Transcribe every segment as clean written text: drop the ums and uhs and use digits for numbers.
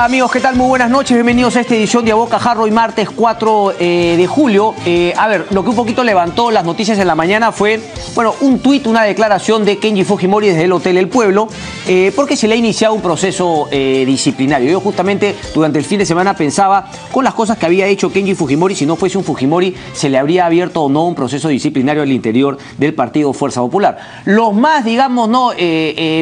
Hola amigos, ¿qué tal? Muy buenas noches, bienvenidos a esta edición de A Boca Jarro y martes 4 de julio. A ver, lo que un poquito levantó las noticias en la mañana fue, bueno, un tuit, una declaración de Kenji Fujimori desde el Hotel El Pueblo, porque se le ha iniciado un proceso disciplinario. Yo justamente durante el fin de semana pensaba con las cosas que había hecho Kenji Fujimori, si no fuese un Fujimori, se le habría abierto o no un proceso disciplinario al interior del partido Fuerza Popular. Los más, digamos, no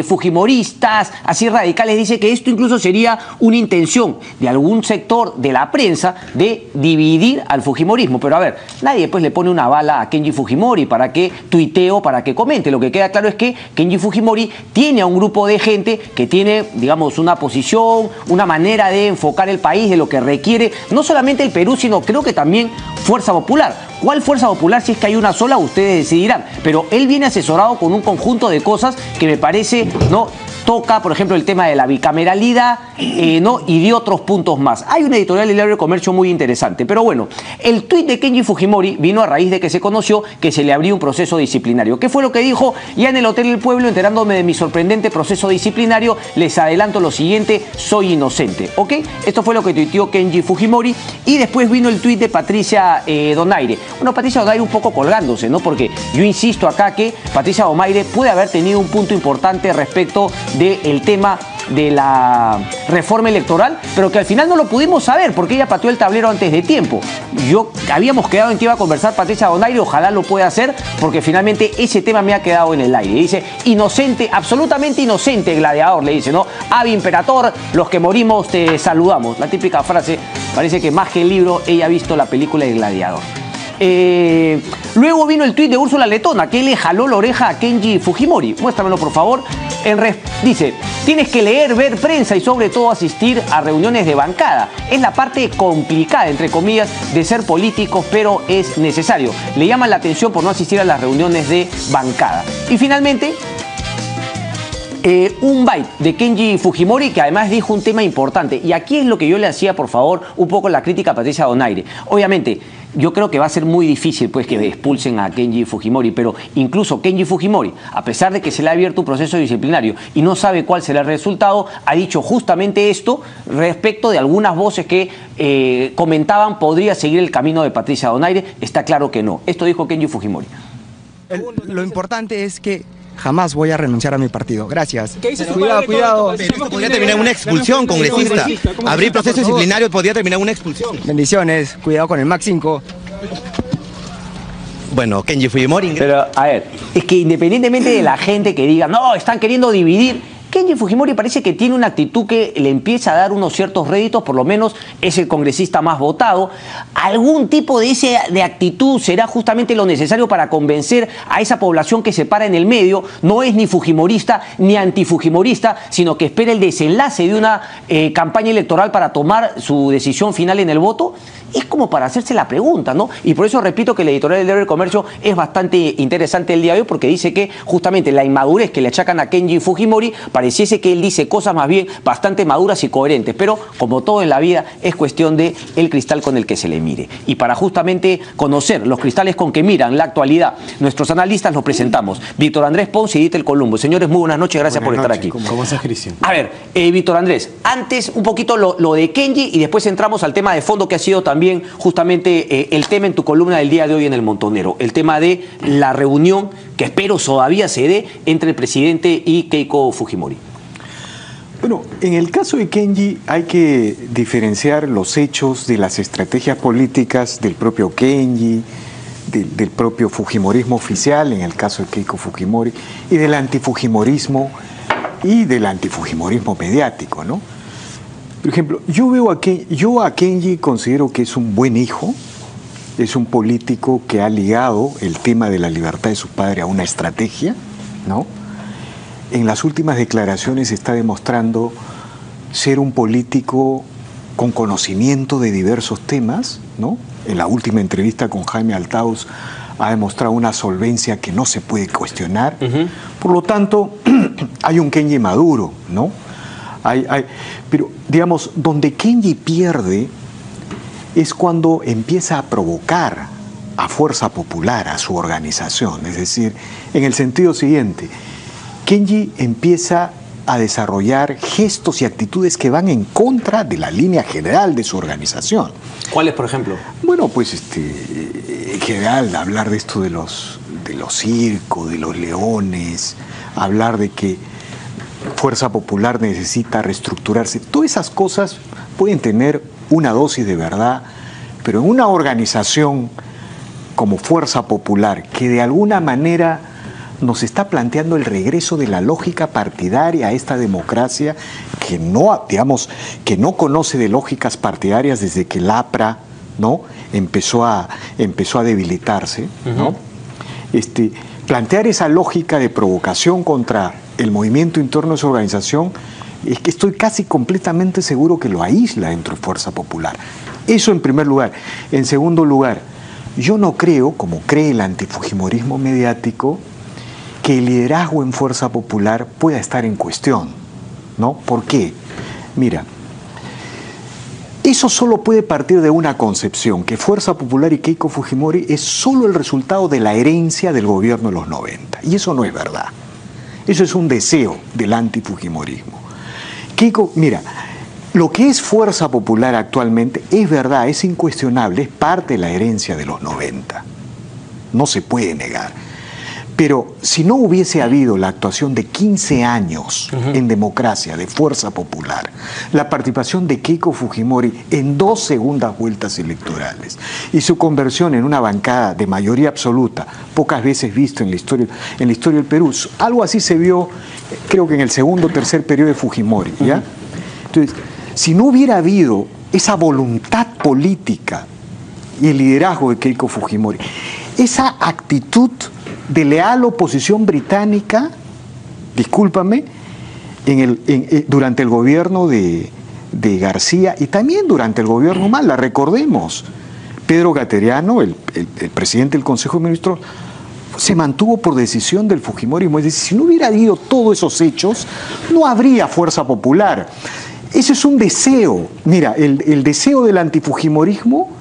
fujimoristas, así radicales, dicen que esto incluso sería una intención de algún sector de la prensa de dividir al fujimorismo. Pero a ver, nadie pues le pone una bala a Kenji Fujimori para que tuitee o para que comente. Lo que queda claro es que Kenji Fujimori tiene a un grupo de gente que tiene, digamos, una posición, una manera de enfocar el país, de lo que requiere, no solamente el Perú, sino creo que también Fuerza Popular. ¿Cuál Fuerza Popular? Si es que hay una sola, ustedes decidirán. Pero él viene asesorado con un conjunto de cosas que me parece, ¿no?, toca, por ejemplo, el tema de la bicameralidad, ¿no?, y de otros puntos más. Hay una editorial del Diario de Comercio muy interesante. Pero bueno, el tuit de Kenji Fujimori vino a raíz de que se conoció que se le abrió un proceso disciplinario. ¿Qué fue lo que dijo? Ya en el Hotel El Pueblo, enterándome de mi sorprendente proceso disciplinario, les adelanto lo siguiente: soy inocente, ¿ok? Esto fue lo que tuiteó Kenji Fujimori. Y después vino el tuit de Patricia Donaire. Bueno, Patricia Donaire un poco colgándose, ¿no? Porque yo insisto acá que Patricia Donaire puede haber tenido un punto importante respecto del tema de la reforma electoral, pero que al final no lo pudimos saber porque ella pateó el tablero antes de tiempo. Habíamos quedado en que iba a conversar Patricia Donaire, ojalá lo pueda hacer, porque finalmente ese tema me ha quedado en el aire. Dice, inocente, absolutamente inocente gladiador, le dice, ¿no? Ave imperator, los que morimos te saludamos. La típica frase, parece que más que el libro, ella ha visto la película de Gladiador. Luego vino el tuit de Úrsula Letona, que le jaló la oreja a Kenji Fujimori. Muéstramelo, por favor. Dice, tienes que leer, ver prensa y sobre todo asistir a reuniones de bancada. Es la parte complicada, entre comillas, de ser políticos, pero es necesario. Le llaman la atención por no asistir a las reuniones de bancada. Y finalmente, un byte de Kenji Fujimori, que además dijo un tema importante. Y aquí es lo que yo le hacía, por favor, un poco la crítica a Patricia Donaire. Obviamente, yo creo que va a ser muy difícil pues que expulsen a Kenji Fujimori, pero incluso Kenji Fujimori, a pesar de que se le ha abierto un proceso disciplinario y no sabe cuál será el resultado, ha dicho justamente esto respecto de algunas voces que comentaban podría seguir el camino de Patricia Donaire. Está claro que no. Esto dijo Kenji Fujimori. Lo importante es que jamás voy a renunciar a mi partido. Gracias. Cuidado, cuidado. Esto podría terminar en una expulsión, congresista. Abrir proceso disciplinario podría terminar en una expulsión. Bendiciones. Cuidado con el Mac 5. Bueno, Kenji Fujimori. Pero, a ver, es que independientemente de la gente que diga, no, están queriendo dividir, Kenji Fujimori parece que tiene una actitud que le empieza a dar unos ciertos réditos, por lo menos es el congresista más votado. Algún tipo de actitud será justamente lo necesario para convencer a esa población que se para en el medio. No es ni fujimorista ni antifujimorista, sino que espera el desenlace de una campaña electoral para tomar su decisión final en el voto. Es como para hacerse la pregunta, ¿no? Y por eso repito que la editorial del Diario del Comercio es bastante interesante el día de hoy, porque dice que justamente la inmadurez que le achacan a Kenji Fujimori, pareciese que él dice cosas más bien bastante maduras y coherentes, pero como todo en la vida es cuestión de el cristal con el que se le mire. Y para justamente conocer los cristales con que miran la actualidad, nuestros analistas los presentamos. Víctor Andrés Pons y Ditel Columbo. Señores, muy buenas noches, gracias por estar aquí. ¿Cómo estás, Cristian? A ver, Víctor Andrés, antes un poquito lo de Kenji y después entramos al tema de fondo que ha sido también justamente el tema en tu columna del día de hoy en El Montonero, el tema de la reunión que espero todavía se dé entre el presidente y Keiko Fujimori. Bueno, en el caso de Kenji hay que diferenciar los hechos de las estrategias políticas del propio Kenji, del propio fujimorismo oficial, en el caso de Keiko Fujimori, y del antifujimorismo y del antifujimorismo mediático, ¿no? Por ejemplo, yo a Kenji considero que es un buen hijo, es un político que ha ligado el tema de la libertad de su padre a una estrategia, ¿no? En las últimas declaraciones está demostrando ser un político con conocimiento de diversos temas, ¿no? En la última entrevista con Jaime Althaus ha demostrado una solvencia que no se puede cuestionar. Por lo tanto, hay un Kenji maduro, ¿no? Pero, digamos, donde Kenji pierde es cuando empieza a provocar a Fuerza Popular, a su organización. Es decir, en el sentido siguiente, Kenji empieza a desarrollar gestos y actitudes que van en contra de la línea general de su organización. ¿Cuáles, por ejemplo? Bueno, pues en general hablar de esto de los circos, de los leones, hablar de que Fuerza Popular necesita reestructurarse, todas esas cosas pueden tener una dosis de verdad, pero en una organización como Fuerza Popular, que de alguna manera nos está planteando el regreso de la lógica partidaria a esta democracia que no, digamos, que no conoce de lógicas partidarias desde que el APRA, ¿no?, empezó a debilitarse, ¿no? Plantear esa lógica de provocación contra el movimiento interno de su organización, es que estoy casi completamente seguro que lo aísla dentro de Fuerza Popular. Eso en primer lugar. En segundo lugar, yo no creo, como cree el antifujimorismo mediático, que el liderazgo en Fuerza Popular pueda estar en cuestión, ¿no? ¿Por qué? Mira, eso solo puede partir de una concepción, que Fuerza Popular y Keiko Fujimori es solo el resultado de la herencia del gobierno de los 90. Y eso no es verdad. Eso es un deseo del antifujimorismo. Keiko, mira, lo que es Fuerza Popular actualmente es verdad, es incuestionable, es parte de la herencia de los 90. No se puede negar. Pero si no hubiese habido la actuación de 15 años en democracia de Fuerza Popular, la participación de Keiko Fujimori en 2 segundas vueltas electorales y su conversión en una bancada de mayoría absoluta, pocas veces visto en la historia del Perú, algo así se vio, creo que en el segundo o tercer periodo de Fujimori, ¿ya? Entonces, si no hubiera habido esa voluntad política y el liderazgo de Keiko Fujimori, esa actitud de leal oposición británica, discúlpame, durante el gobierno de García y también durante el gobierno Mala, recordemos, Pedro Gateriano, el presidente del Consejo de Ministros, se mantuvo por decisión del fujimorismo. Es decir, si no hubiera habido todos esos hechos, no habría Fuerza Popular. Ese es un deseo. Mira, el deseo del antifujimorismo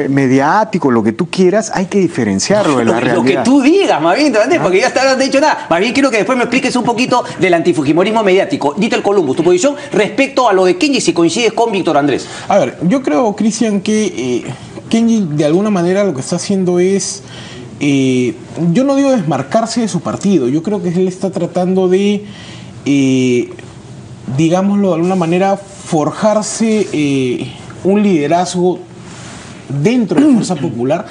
mediático, lo que tú quieras, hay que diferenciarlo de la realidad. Lo que tú digas, más bien, porque ya no has dicho nada. Más bien quiero que después me expliques un poquito del antifujimorismo mediático. Dieter Columbus, tu posición respecto a lo de Kenji, si coincides con Víctor Andrés. A ver, yo creo, Cristian, que Kenji de alguna manera lo que está haciendo es, yo no digo desmarcarse de su partido, yo creo que él está tratando de, digámoslo de alguna manera, forjarse un liderazgo dentro de Fuerza Popular,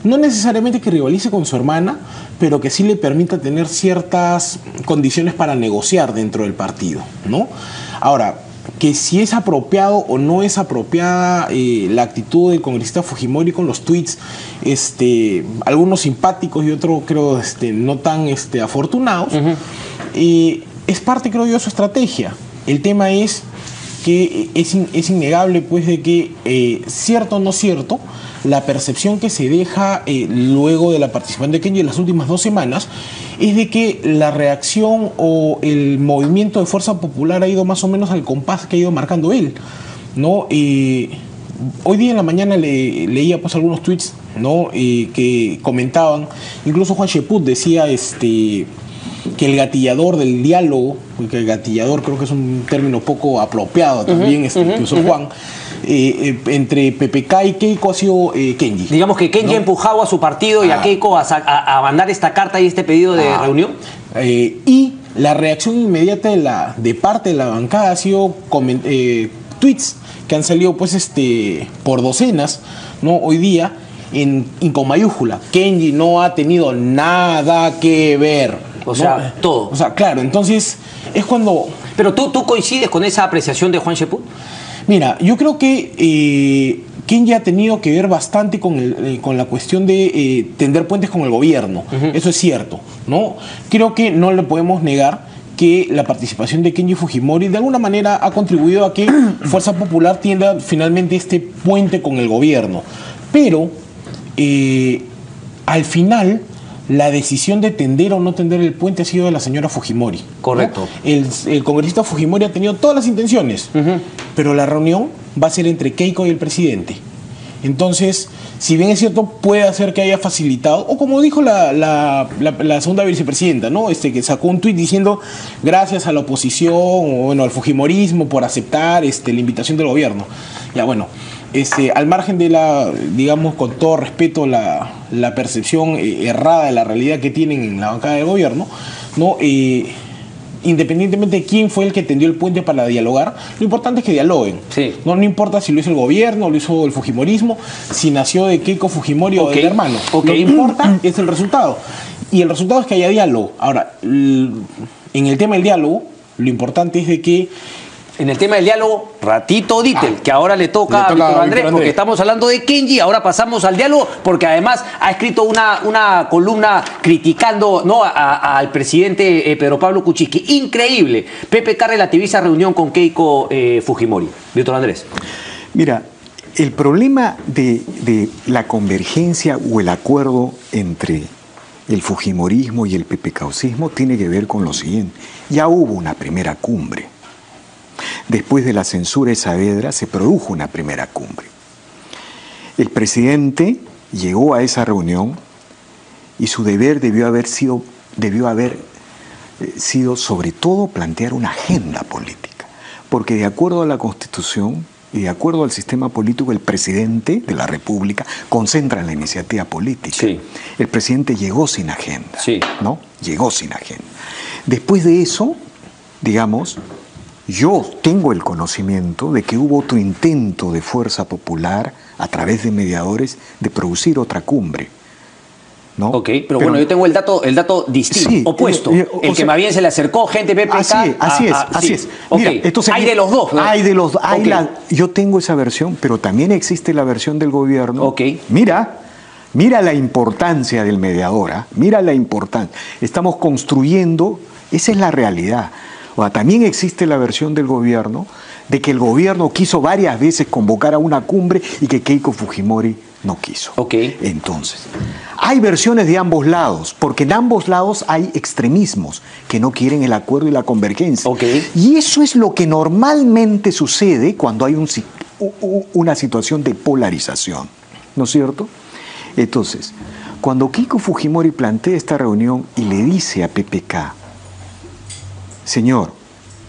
no necesariamente que rivalice con su hermana, pero que sí le permita tener ciertas condiciones para negociar dentro del partido, ¿no? Ahora, que si es apropiado o no es apropiada la actitud del congresista Fujimori con los tweets, algunos simpáticos y otros creo no tan afortunados, es parte, creo yo, de su estrategia. El tema es que es innegable, pues, de que, cierto o no cierto, la percepción que se deja luego de la participación de Kenji en las últimas 2 semanas es de que la reacción o el movimiento de Fuerza Popular ha ido más o menos al compás que ha ido marcando él, ¿no? Hoy día en la mañana leía pues algunos tweets, ¿no?, que comentaban, incluso Juan Sheput decía que el gatillador del diálogo, porque el gatillador creo que es un término poco apropiado también, que usó Juan, entre PPK y Keiko ha sido Kenji. Digamos que Kenji ha empujado a su partido y a Keiko a mandar esta carta y este pedido de reunión. Y la reacción inmediata de parte de la bancada ha sido tweets que han salido pues por docenas, ¿no?, hoy día, con mayúscula. Kenji no ha tenido nada que ver. O sea, ¿no? Todo. O sea, claro, entonces es cuando... Pero ¿tú coincides con esa apreciación de Juan Sheput? Mira, yo creo que Kenji ha tenido que ver bastante con la cuestión de tender puentes con el gobierno. Eso es cierto, ¿no? Creo que no le podemos negar que la participación de Kenji Fujimori de alguna manera ha contribuido a que Fuerza Popular tienda finalmente este puente con el gobierno. Pero al final la decisión de tender o no tender el puente ha sido de la señora Fujimori. Correcto. ¿No? El congresista Fujimori ha tenido todas las intenciones, pero la reunión va a ser entre Keiko y el presidente. Entonces, si bien es cierto, puede hacer que haya facilitado, o como dijo la segunda vicepresidenta, ¿no? Que sacó un tuit diciendo gracias a la oposición, o bueno, al fujimorismo por aceptar la invitación del gobierno. Ya bueno, al margen de digamos, con todo respeto, la percepción errada de la realidad que tienen en la bancada del gobierno, ¿no? Independientemente de quién fue el que tendió el puente para dialogar, lo importante es que dialoguen. Sí. No importa si lo hizo el gobierno, lo hizo el fujimorismo, si nació de Keiko Fujimori o del hermano. Lo que importa es el resultado. Y el resultado es que haya diálogo. Ahora, en el tema del diálogo, lo importante es de que en el tema del diálogo, ratito Dittel, que ahora le toca a Víctor Andrés, porque estamos hablando de Kenji, ahora pasamos al diálogo, porque además ha escrito una columna criticando, ¿no?, al presidente Pedro Pablo Kuczynski. Increíble. PPK relativiza reunión con Keiko Fujimori. Víctor Andrés. Mira, el problema de la convergencia o el acuerdo entre el fujimorismo y el PPKismo tiene que ver con lo siguiente. Ya hubo una primera cumbre. Después de la censura de Saavedra se produjo una primera cumbre. El presidente llegó a esa reunión y su deber debió haber sido sobre todo plantear una agenda política, porque de acuerdo a la Constitución y de acuerdo al sistema político, el presidente de la República concentra la iniciativa política. Sí. El presidente llegó sin agenda, sí, ¿no? Llegó sin agenda. Después de eso, digamos, yo tengo el conocimiento de que hubo otro intento de fuerza popular a través de mediadores de producir otra cumbre, ¿no? Ok, pero bueno, yo tengo el dato distinto, sí, opuesto. El que más bien se le acercó gente PPK. Así es. Mira, okay. Entonces, hay de los dos, ¿no? Hay de los dos. Yo tengo esa versión, pero también existe la versión del gobierno. Ok. Mira la importancia del mediador, ¿eh? Mira la importancia. Estamos construyendo, esa es la realidad. O sea, también existe la versión del gobierno de que el gobierno quiso varias veces convocar a una cumbre y que Keiko Fujimori no quiso. Okay. Entonces, hay versiones de ambos lados, porque en ambos lados hay extremismos que no quieren el acuerdo y la convergencia. Okay. Y eso es lo que normalmente sucede cuando hay una situación de polarización, ¿no es cierto? Entonces, cuando Keiko Fujimori plantea esta reunión y le dice a PPK, señor,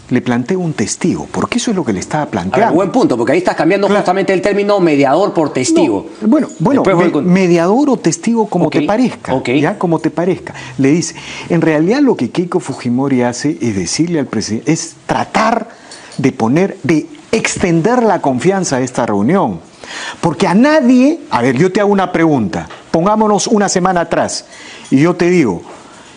le planteo un testigo, porque eso es lo que le estaba planteando. A ver, buen punto, porque ahí estás cambiando justamente el término mediador por testigo. No, bueno, mediador o testigo como te parezca, ya como te parezca. Le dice, en realidad lo que Keiko Fujimori hace es decirle al presidente, es tratar de extender la confianza de esta reunión. Porque a nadie, a ver, yo te hago una pregunta, pongámonos una semana atrás, y yo te digo,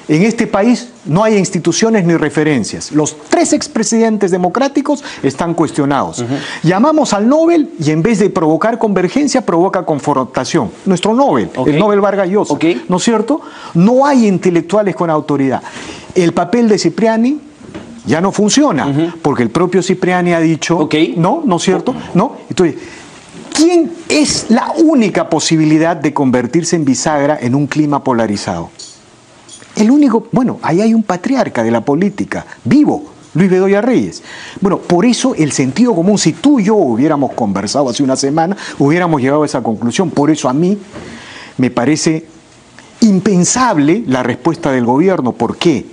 en este país no hay instituciones ni referencias. Los 3 expresidentes democráticos están cuestionados. Llamamos al Nobel y en vez de provocar convergencia, provoca confrontación. Nuestro Nobel, el Nobel Vargas Llosa, ¿no es cierto? No hay intelectuales con autoridad. El papel de Cipriani ya no funciona, porque el propio Cipriani ha dicho, ¿no es cierto? ¿No? Entonces, ¿quién es la única posibilidad de convertirse en bisagra en un clima polarizado? El único, bueno, ahí hay un patriarca de la política, vivo, Luis Bedoya Reyes. Bueno, por eso el sentido común, si tú y yo hubiéramos conversado hace una semana, hubiéramos llegado a esa conclusión. Por eso a mí me parece impensable la respuesta del gobierno. ¿Por qué?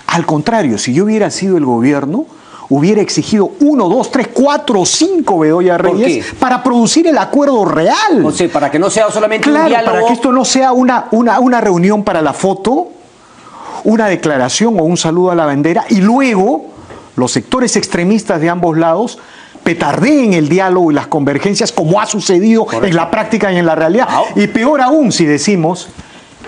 Al contrario, si yo hubiera sido el gobierno, hubiera exigido 1, 2, 3, 4 o 5 Bedoya Reyes para producir el acuerdo real. O sea, para que no sea solamente un diálogo. Para que esto no sea una reunión para la foto, una declaración o un saludo a la bandera, y luego los sectores extremistas de ambos lados petardeen el diálogo y las convergencias como ha sucedido en la práctica y en la realidad. Y peor aún si decimos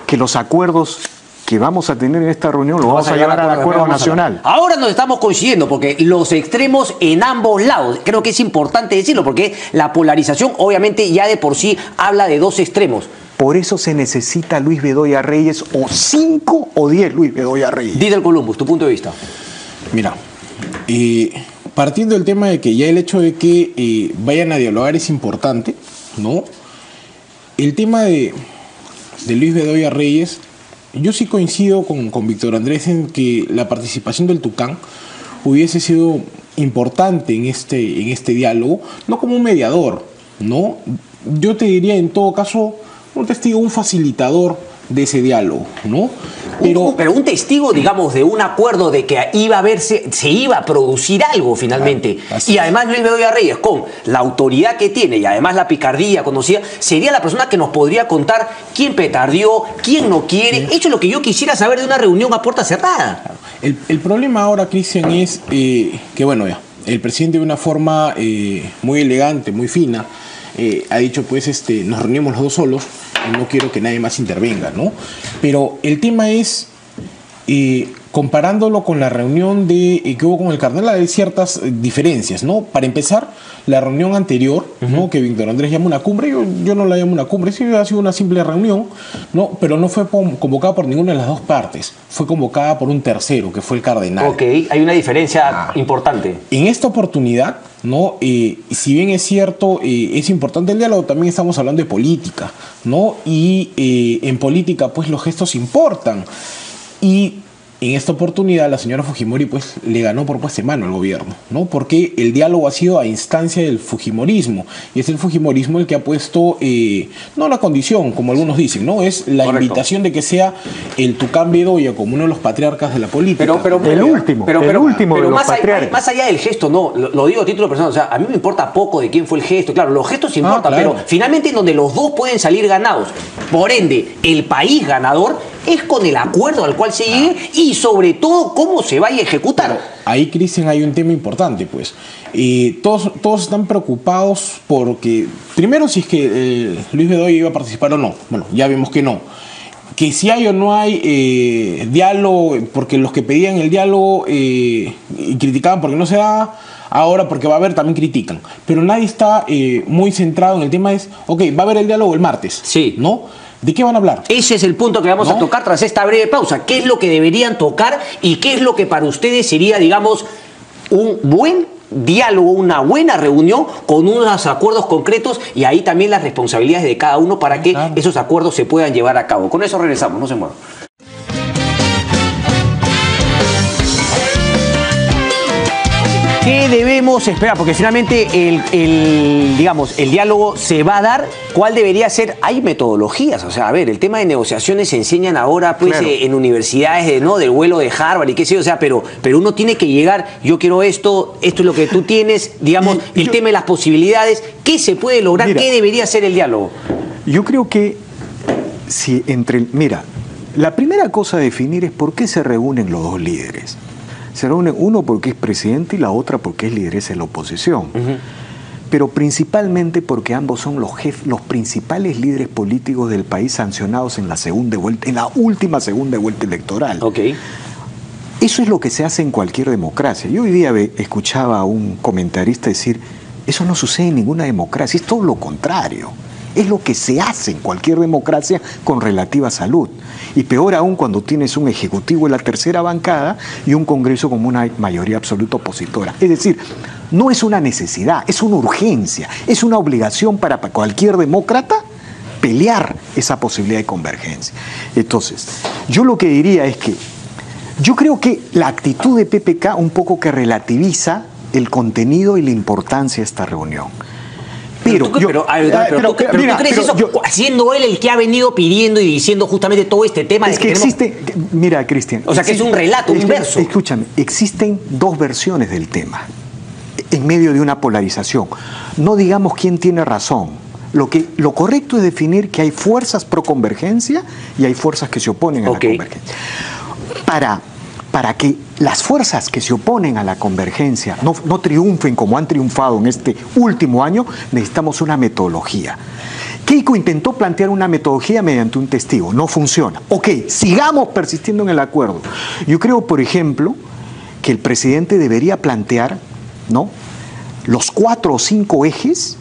que los acuerdos que vamos a tener en esta reunión los vamos a llevar al acuerdo nacional. Ahora nos estamos coincidiendo porque los extremos en ambos lados, creo que es importante decirlo, porque la polarización obviamente ya de por sí habla de 2 extremos. Por eso se necesita Luis Bedoya Reyes, o 5 o 10 Luis Bedoya Reyes. Dittel Columbus, tu punto de vista. Mira, partiendo del tema de que ya el hecho de que vayan a dialogar es importante, ¿no? El tema de Luis Bedoya Reyes, yo sí coincido con Víctor Andrés en que la participación del Tucán hubiese sido importante en este diálogo, no como un mediador, ¿no? yo te diría en todo caso un testigo, un facilitador de ese diálogo, ¿no? Pero un testigo, digamos, de un acuerdo de que iba a verse, se iba a producir algo finalmente. Y además Luis Bedoya Reyes, con la autoridad que tiene y además la picardía conocida, sería la persona que nos podría contar quién petardió, quién no quiere. Eso es lo que yo quisiera saber de una reunión a puerta cerrada. El problema ahora, Cristian, es que, bueno, ya, el presidente de una forma muy elegante, muy fina, ha dicho, pues, nos reunimos los dos solos, y no quiero que nadie más intervenga, ¿no? Pero el tema es, comparándolo con la reunión que hubo con el cardenal, hay ciertas diferencias, ¿no? Para empezar, la reunión anterior, ¿no? Que Víctor Andrés llama una cumbre, yo no la llamo una cumbre, sí ha sido una simple reunión, ¿no? Pero no fue convocada por ninguna de las dos partes, fue convocada por un tercero, que fue el cardenal. Ok, hay una diferencia importante. En esta oportunidad, ¿no? Si bien es cierto, es importante el diálogo, también estamos hablando de política, ¿no? Y en política, pues, los gestos importan. Y en esta oportunidad la señora Fujimori, pues, le ganó por puesta de mano al gobierno, ¿no? Porque el diálogo ha sido a instancia del fujimorismo, y es el fujimorismo el que ha puesto, no la condición, como algunos dicen, ¿no? Es la invitación de que sea el Tucán Bedoya como uno de los patriarcas de la política. Pero el último de los patriarcas. Más allá del gesto, no, lo digo a título personal, o sea, a mí me importa poco de quién fue el gesto, claro, los gestos importan, claro. pero finalmente en donde los dos pueden salir ganados, por ende, el país ganador es con el acuerdo al cual se llegue y sobre todo cómo se vaya a ejecutar. Pero ahí, Cristian, hay un tema importante, pues. Todos están preocupados porque, primero, si es que Luis Bedoya iba a participar o no. Bueno, ya vemos que no. Que si hay o no hay diálogo, porque los que pedían el diálogo y criticaban porque no se da, ahora porque va a haber también critican. Pero nadie está muy centrado en el tema ok, va a haber el diálogo el martes. Sí. ¿No? ¿De qué van a hablar? Ese es el punto que vamos a tocar tras esta breve pausa. ¿Qué es lo que deberían tocar y qué es lo que para ustedes sería, digamos, un buen diálogo, una buena reunión con unos acuerdos concretos y ahí también las responsabilidades de cada uno para que esos acuerdos se puedan llevar a cabo? Con eso regresamos, no se muevan. ¿Qué debemos esperar? Porque finalmente digamos, el diálogo se va a dar. ¿Cuál debería ser? Hay metodologías. O sea, a ver, el tema de negociaciones se enseñan ahora pues en universidades ¿no? del vuelo de Harvard y qué sé yo. O sea, pero uno tiene que llegar, yo quiero esto es lo que tú tienes, digamos, el tema de las posibilidades. ¿Qué se puede lograr? ¿Qué debería ser el diálogo? Yo creo que si mira, la primera cosa a definir es por qué se reúnen los dos líderes. Se reúnen uno porque es presidente y la otra porque es lideresa de la oposición. Pero principalmente porque ambos son los principales líderes políticos del país sancionados en la última segunda vuelta electoral. Eso es lo que se hace en cualquier democracia. Yo hoy día escuchaba a un comentarista decir, eso no sucede en ninguna democracia, es todo lo contrario. Es lo que se hace en cualquier democracia con relativa salud. Y peor aún cuando tienes un ejecutivo en la tercera bancada y un Congreso con una mayoría absoluta opositora. Es decir, no es una necesidad, es una urgencia, es una obligación para cualquier demócrata pelear esa posibilidad de convergencia. Entonces, yo lo que diría es que yo creo que la actitud de PPK un poco que relativiza el contenido y la importancia de esta reunión. Pero ¿tú crees eso siendo él el que ha venido pidiendo y diciendo justamente todo este tema? Es que existe, mira, Cristian. O sea, que es un relato, un verso. Escúchame, existen dos versiones del tema en medio de una polarización. No digamos quién tiene razón. Lo correcto es definir que hay fuerzas pro convergencia y hay fuerzas que se oponen a la convergencia. Para que las fuerzas que se oponen a la convergencia no triunfen como han triunfado en este último año, necesitamos una metodología. Keiko intentó plantear una metodología mediante un testigo, no funciona. Sigamos persistiendo en el acuerdo. Yo creo, por ejemplo, que el presidente debería plantear, ¿no?, los 4 o 5 ejes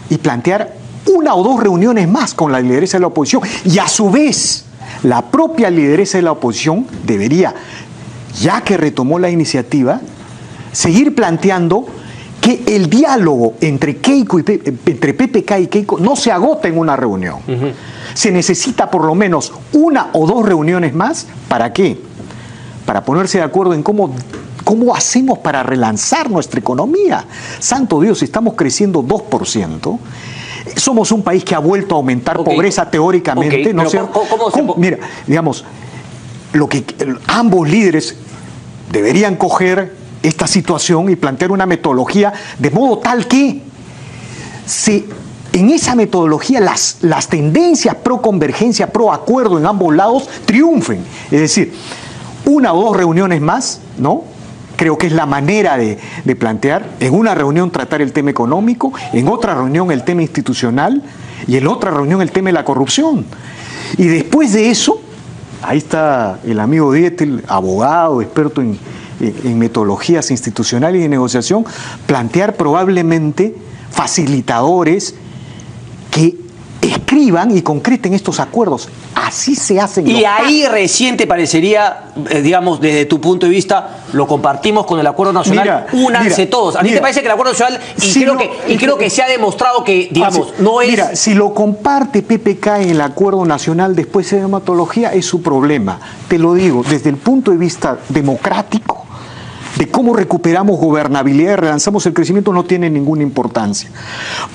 y plantear 1 o 2 reuniones más con la lideresa de la oposición. Y a su vez, la propia lideresa de la oposición debería, ya que retomó la iniciativa, seguir planteando que el diálogo entre PPK y Keiko no se agota en una reunión. Se necesita por lo menos 1 o 2 reuniones más. ¿Para qué? Para ponerse de acuerdo en cómo hacemos para relanzar nuestra economía. Santo Dios, estamos creciendo 2%. somos un país que ha vuelto a aumentar pobreza teóricamente, ¿no es cierto? Mira, digamos, lo que ambos líderes deberían coger esta situación y plantear una metodología de modo tal que en esa metodología las tendencias pro convergencia, pro acuerdo en ambos lados triunfen. Es decir, una o dos reuniones más, ¿no? Creo que es la manera de plantear. En una reunión tratar el tema económico, en otra reunión el tema institucional y en otra reunión el tema de la corrupción. Y después de eso, ahí está el amigo Dietel, abogado, experto en metodologías institucionales y de negociación, plantear probablemente facilitadores que escriban y concreten estos acuerdos. Así se hacen. Y ahí recién te parecería, digamos, desde tu punto de vista, lo compartimos con el Acuerdo Nacional, únanse todos. ¿A ti te parece que el Acuerdo Nacional, creo que se ha demostrado que, digamos, no es... Mira, si lo comparte PPK en el Acuerdo Nacional después de hematología, es su problema. Te lo digo, desde el punto de vista democrático, de cómo recuperamos gobernabilidad y relanzamos el crecimiento, no tiene ninguna importancia.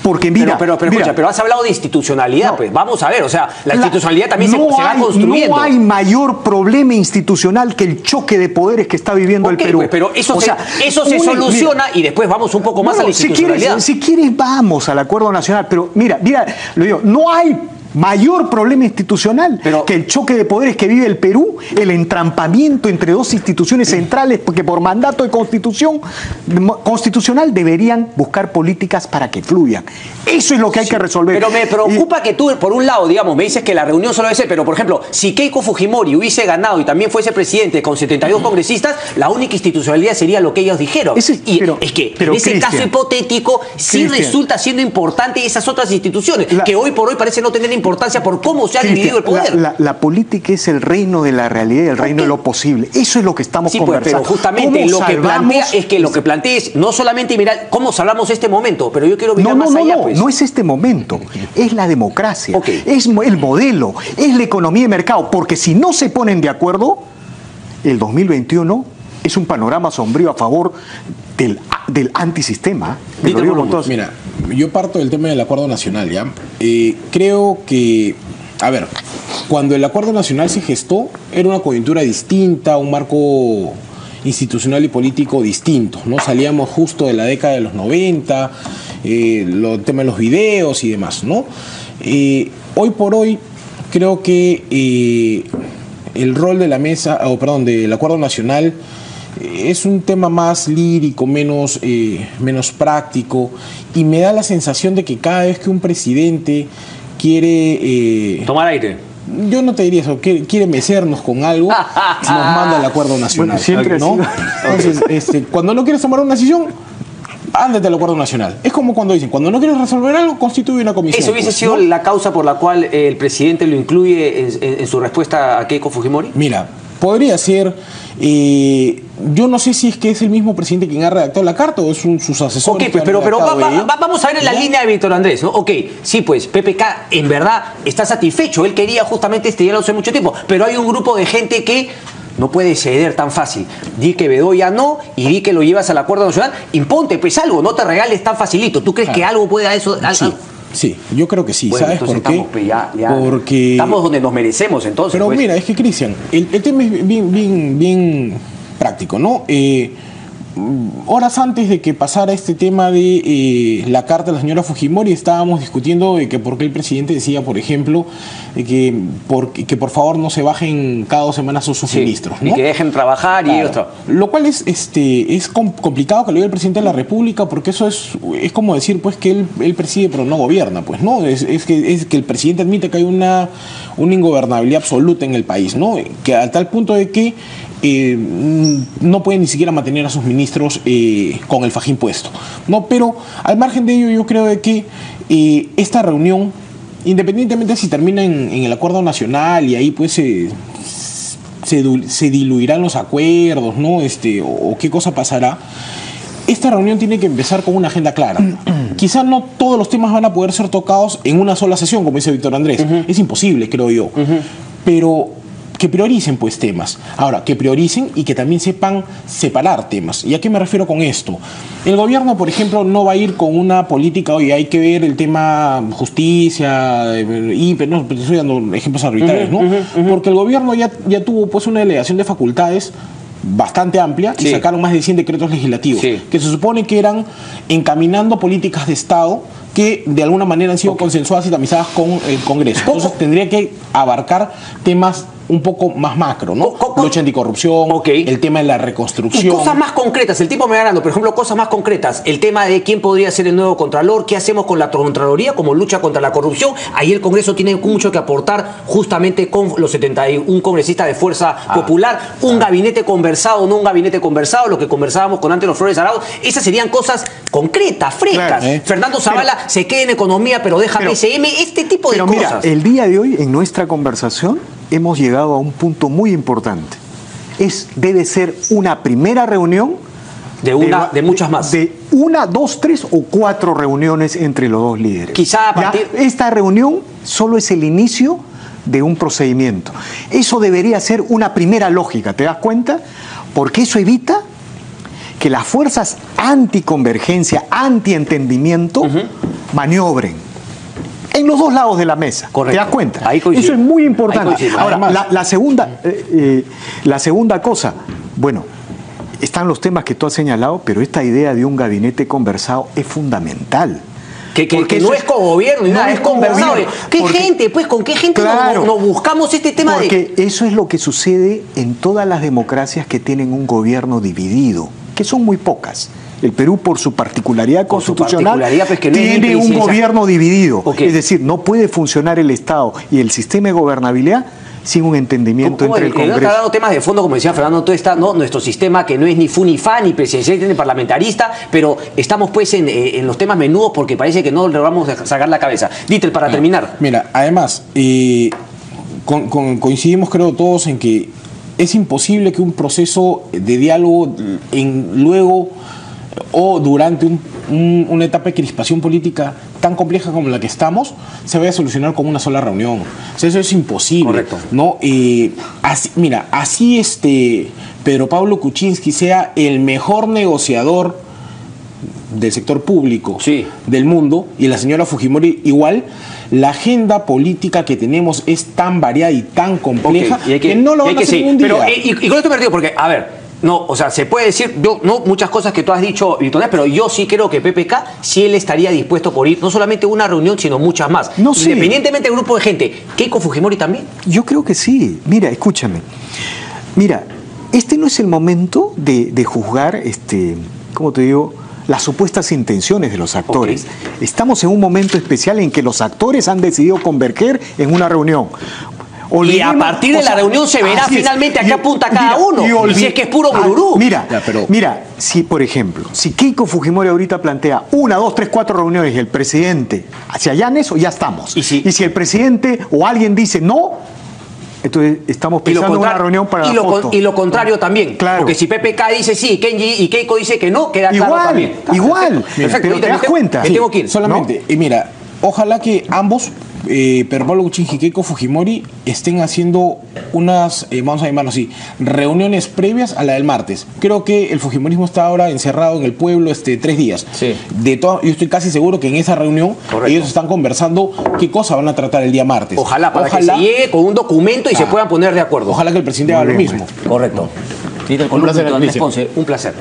Porque mira... Pero has hablado de institucionalidad, pues vamos a ver, o sea, la institucionalidad también se va construyendo. No hay mayor problema institucional que el choque de poderes que está viviendo el Perú. Pues, pero eso se soluciona y después vamos un poco más a la institucionalidad. Si quieres vamos al Acuerdo Nacional, pero mira, lo digo, no hay mayor problema institucional que el choque de poderes que vive el Perú, el entrampamiento entre dos instituciones centrales que por mandato de constitucional deberían buscar políticas para que fluyan. Eso es lo que hay que resolver. Pero me preocupa que tú, por un lado, digamos, me dices que la reunión solo debe ser, pero por ejemplo, si Keiko Fujimori hubiese ganado y también fuese presidente con 72 congresistas, la única institucionalidad sería lo que ellos dijeron. En ese caso hipotético sí resulta siendo importante esas otras instituciones, que hoy por hoy parece no tener importancia por cómo se ha dividido el poder. La política es el reino de la realidad y el reino de lo posible. Eso es lo que estamos conversando. Pero justamente lo que plantea es que lo que plantea es no solamente mirar cómo salvamos este momento, pero yo quiero mirar más allá. Pues. No es este momento, es la democracia, es el modelo, es la economía de mercado, porque si no se ponen de acuerdo, el 2021 es un panorama sombrío a favor del antisistema. Mira, yo parto del tema del Acuerdo Nacional, ¿ya? Creo que, a ver, cuando el Acuerdo Nacional se gestó, era una coyuntura distinta, un marco institucional y político distinto, ¿no? Salíamos justo de la década de los 90, el tema de los videos y demás, ¿no? Hoy por hoy, creo que el rol de la mesa, del Acuerdo Nacional es un tema más lírico, menos práctico, y me da la sensación de que cada vez que un presidente quiere... tomar aire. Yo no te diría eso, quiere mecernos con algo, nos manda al Acuerdo Nacional. Bueno, ¿no? Entonces, cuando no quieres tomar una decisión, ándate al Acuerdo Nacional. Es como cuando dicen, cuando no quieres resolver algo, constituye una comisión. ¿Eso hubiese sido la causa por la cual el presidente lo incluye en su respuesta a Keiko Fujimori? Mira, podría ser... yo no sé si es que es el mismo presidente quien ha redactado la carta o es sus asesores. Pero vamos a ver en la línea de Víctor Andrés, ¿no? Sí, pues PPK en verdad está satisfecho. Él quería justamente este diálogo hace mucho tiempo, pero hay un grupo de gente que no puede ceder tan fácil. Di que Bedoya no y di que lo llevas al Acuerdo Nacional. Imponte pues algo, no te regales tan facilito. ¿Tú crees que algo puede a eso? Sí, yo creo que sí. Bueno, ¿sabes por qué? Porque estamos donde nos merecemos entonces. Pero mira, es que Cristian, el tema es bien práctico, ¿no? Horas antes de que pasara este tema de la carta de la señora Fujimori, estábamos discutiendo de que por qué el presidente decía, por ejemplo, de que por favor no se bajen cada 2 semanas sus ministros, ¿no? Y que dejen trabajar. Claro. Y ellos lo cual es complicado que lo diga el presidente de la República, porque eso es como decir pues que él preside pero no gobierna, pues, ¿no? Es que el presidente admite que hay una ingobernabilidad absoluta en el país, ¿no? Que a tal punto de que no pueden ni siquiera mantener a sus ministros con el fajín puesto, ¿no? Pero al margen de ello, yo creo de que esta reunión, independientemente si termina en el Acuerdo Nacional y ahí pues se diluirán los acuerdos, ¿no? O qué cosa pasará, esta reunión tiene que empezar con una agenda clara. Quizás no todos los temas van a poder ser tocados en una sola sesión, como dice Víctor Andrés. Es imposible, creo yo. Pero que prioricen pues temas. Ahora, que prioricen y que también sepan separar temas. ¿Y a qué me refiero con esto? El gobierno, por ejemplo, no va a ir con una política, oye, hay que ver el tema justicia, no, estoy dando ejemplos arbitrarios, ¿no? Porque el gobierno ya tuvo pues una delegación de facultades bastante amplia y sacaron más de 100 decretos legislativos que se supone que eran encaminando políticas de Estado que de alguna manera han sido consensuadas y tamizadas con el Congreso. Entonces tendría que abarcar temas un poco más macro, ¿no? Lucha anticorrupción, el tema de la reconstrucción. Y cosas más concretas, el tipo me va ganando, por ejemplo, cosas más concretas, el tema de quién podría ser el nuevo Contralor, qué hacemos con la Contraloría como lucha contra la corrupción. Ahí el Congreso tiene mucho que aportar justamente con los 71 congresistas de Fuerza Popular, un gabinete conversado, no un gabinete conversado, lo que conversábamos con Antero Flores Araujo, esas serían cosas concretas, frescas. Fernando Zavala se queda en economía pero deja PSM, este tipo de cosas. Pero mira, el día de hoy en nuestra conversación hemos llegado a un punto muy importante. Debe ser una primera reunión de muchas más. De 1, 2, 3 o 4 reuniones entre los dos líderes. Quizá a partir... Esta reunión solo es el inicio de un procedimiento. Eso debería ser una primera lógica, ¿te das cuenta? Porque eso evita que las fuerzas anticonvergencia, antientendimiento, maniobren en los dos lados de la mesa. Correcto. ¿Te das cuenta? Ahí coincide. Eso es muy importante. Ahora, Además, la segunda cosa, bueno, están los temas que tú has señalado, pero esta idea de un gabinete conversado es fundamental. Que no es cogobierno, no es conversado. ¿Qué gente? Pues, ¿con qué gente nos buscamos este tema? Porque eso es lo que sucede en todas las democracias que tienen un gobierno dividido, que son muy pocas. El Perú, por su particularidad constitucional, pues, que no tiene un gobierno dividido. Es decir, no puede funcionar el Estado y el sistema de gobernabilidad sin un entendimiento entre el Congreso. Está dando temas de fondo, como decía Fernando, todo está, ¿no? Nuestro sistema que no es ni fu ni fa, ni presidencial ni parlamentarista, pero estamos pues en los temas menudos porque parece que no le vamos a sacar la cabeza. Dieter, para terminar. Mira, además, coincidimos creo todos en que es imposible que un proceso de diálogo luego o durante una etapa de crispación política tan compleja como la que estamos se vaya a solucionar con una sola reunión. O sea, eso es imposible. Correcto. ¿No? Así Pedro Pablo Kuczynski sea el mejor negociador del sector público del mundo y la señora Fujimori igual, la agenda política que tenemos es tan variada y tan compleja que no lo van a hacer en un día. Pero, y con esto me refiero porque, a ver, no, o sea, se puede decir, muchas cosas que tú has dicho, Victoria, pero yo sí creo que PPK, sí él estaría dispuesto por ir, no solamente a una reunión, sino muchas más. No sé. Independientemente del grupo de gente. ¿Keiko Fujimori también? Yo creo que sí. Mira, escúchame. Mira, este no es el momento de juzgar, ¿cómo te digo?, las supuestas intenciones de los actores. Estamos en un momento especial en que los actores han decidido converger en una reunión. Y a partir de la reunión se verá finalmente a qué apunta cada uno. Y si es que es puro bururú. Mira, si por ejemplo, si Keiko Fujimori ahorita plantea 1, 2, 3, 4 reuniones y el presidente se allana eso, ya estamos. Y si el presidente o alguien dice no, entonces estamos pensando en una reunión para la foto. Y lo contrario también. Claro. Porque si PPK dice sí, Kenji y Keiko dice que no, queda claro también. Igual. Perfecto. Pero te das cuenta. Me tengo que ir. Solamente, y mira, ojalá que ambos, Pedro Pablo Kuczynski y Keiko Fujimori, estén haciendo unas, vamos a llamarlo así, reuniones previas a la del martes. Creo que el fujimorismo está ahora encerrado en el pueblo 3 días. Sí. Yo estoy casi seguro que en esa reunión ellos están conversando qué cosa van a tratar el día martes. Ojalá que se llegue con un documento y se puedan poner de acuerdo. Ojalá que el presidente haga lo mismo. Correcto. Un placer, Un placer.